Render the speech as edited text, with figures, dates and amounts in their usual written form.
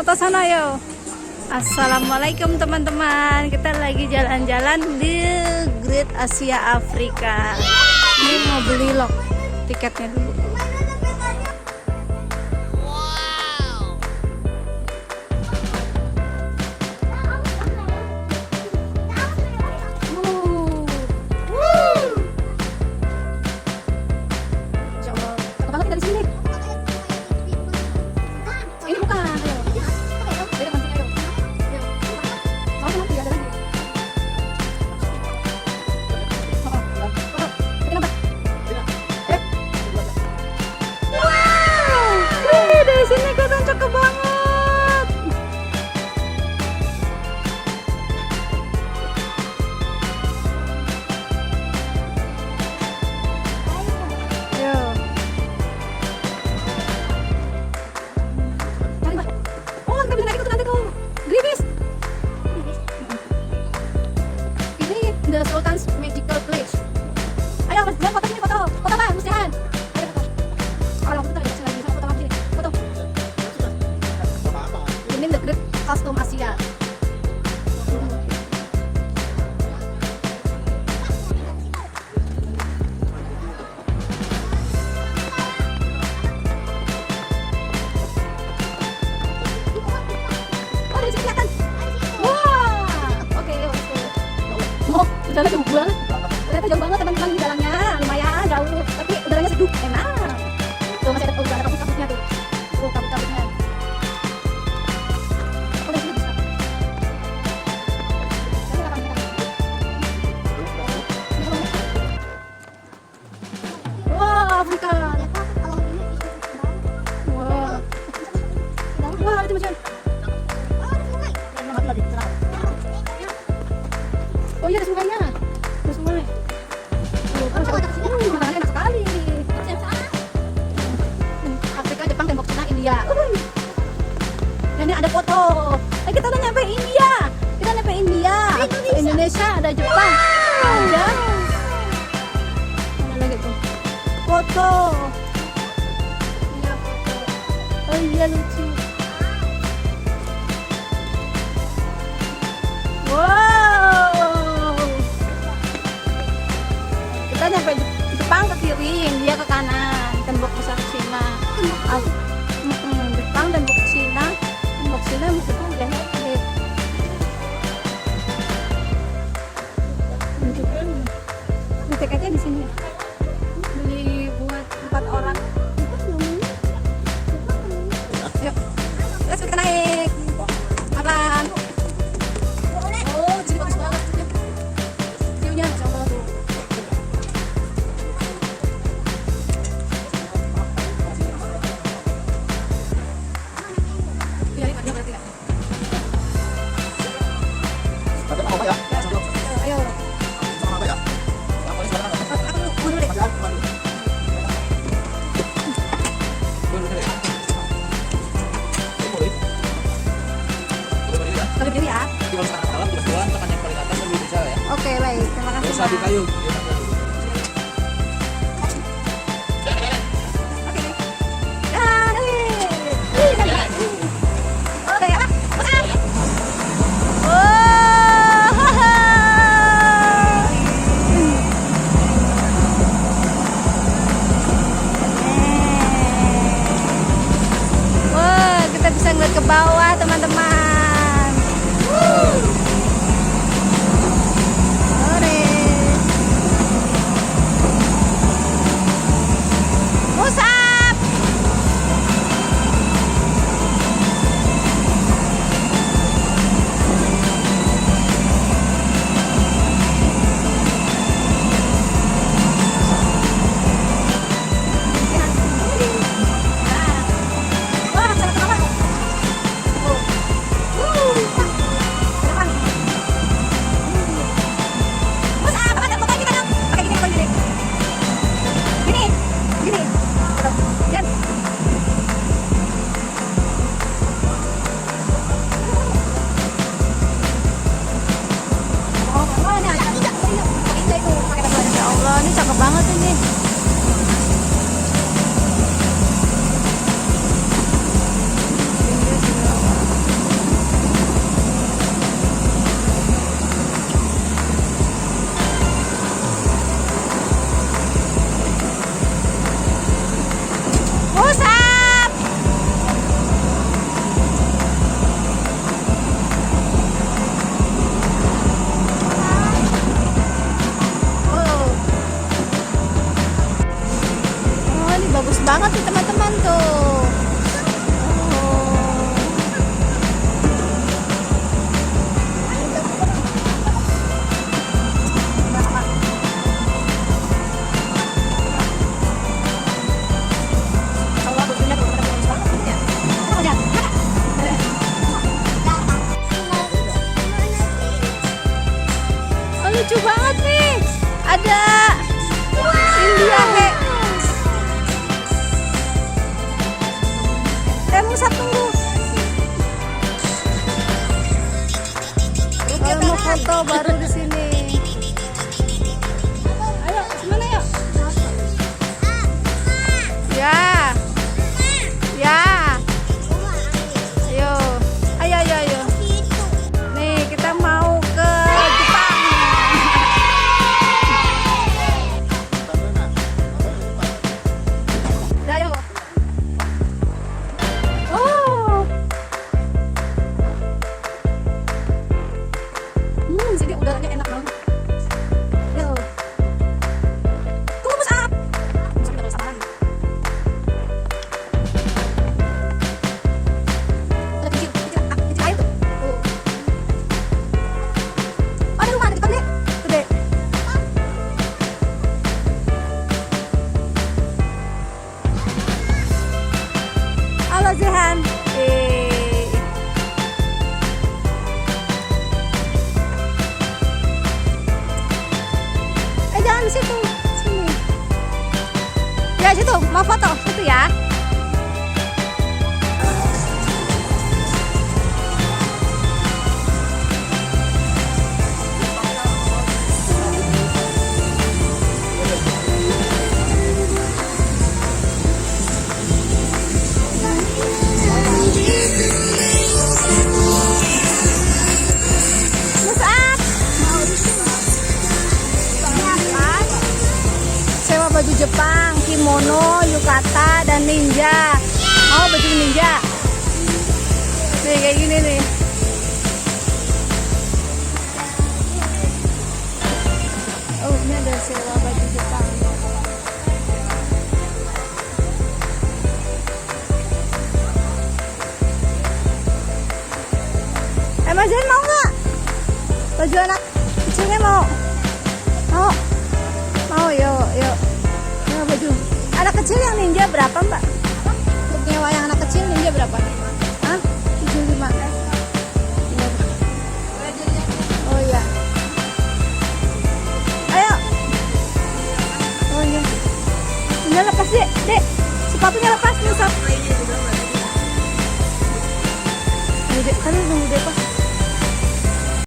foto sana yuk. Assalamualaikum teman-teman. Kita lagi jalan-jalan di Great Asia Afrika. Ini mau beli log tiketnya dulu. The Sultan's Magical Place. Ayo mas, foto sini, foto bang, musihan. Kalau foto lagi lagi foto bang sini, foto. Ini the Great Custom Asia. Oh dari sini kelihatan. Wah, oke, udah jauh banget. Ternyata jauh banget teman-teman di jalannya, lumayan jauh, tapi udaranya sejuk, enak. Tuh masih ada udara kabut-kabutnya tuh. Tuh kabut-kabutnya. Oh, dari sini bisa. Wah, Afrika. Wah. Wah, itu macam. Oh iya, ada sungainya. Ada sungai. Makanannya enak sekali. Afrika, Jepang, Tembok, Cina, India. Dan ini ada foto. Kita udah nyampe India. Kita nyampe India. Indonesia, ada Jepang. Ada. Mana lagi tuh? Foto. Iya, foto. Oh iya, lucu. Wow. Kita nyampe Jepang ke kiri, India ke kanan, tembok besar Cina. Jepang, tembok Cina, Jepang dan tiketnya di sini. Beli buat 4 orang. Yuk, kita naik. Apaan? Oh, jadi bagus banget. View-nya masya Allah tuh. Ayo. Aku dulu deh. Berdiri ya. Oke, baik. Terima kasih. Sabi kayo. Kita bisa ngeliat ke bawah teman-teman. Musab. Wah, sangat lama. bagus banget nih teman-teman tuh. Oh, lucu banget nih. Ada India he. Musa tunggu. Mau foto baru di sini. Ayo, mana yuk? Ya. Ya. Ayo. Ayo, ayo, ayo. Nih, kita mau ke Jepang. Ayo. Oh. Sini udaranya enak banget. Yo. Tunggu Mas Ahab. Masuk kita bersama lagi. Ada kecil air tuh. Tuh. Ada rumah, ada depan deh. Gede. Halo Zehan. Jangan di situ. Sini. Ya, situ. Mau foto. Situ ya. Sewa baju Jepang, kimono, yukata, dan ninja. Mau baju ninja? Nih kayak gini nih. Oh, ini ada sewa baju Jepang. Mas Zen mau nggak? Baju anak kecilnya mau? Mau? Mau, yuk, yuk. Nah, baju anak kecil yang ninja berapa, Mbak? Untuk nyewa yang anak kecil ninja berapa? Hah? 75. Oh iya. Ayo. Oh iya. Ini lepas, Dek. Dek, sepatunya lepas nih, Sob. Ayo, Dek, kan nunggu Dek pas.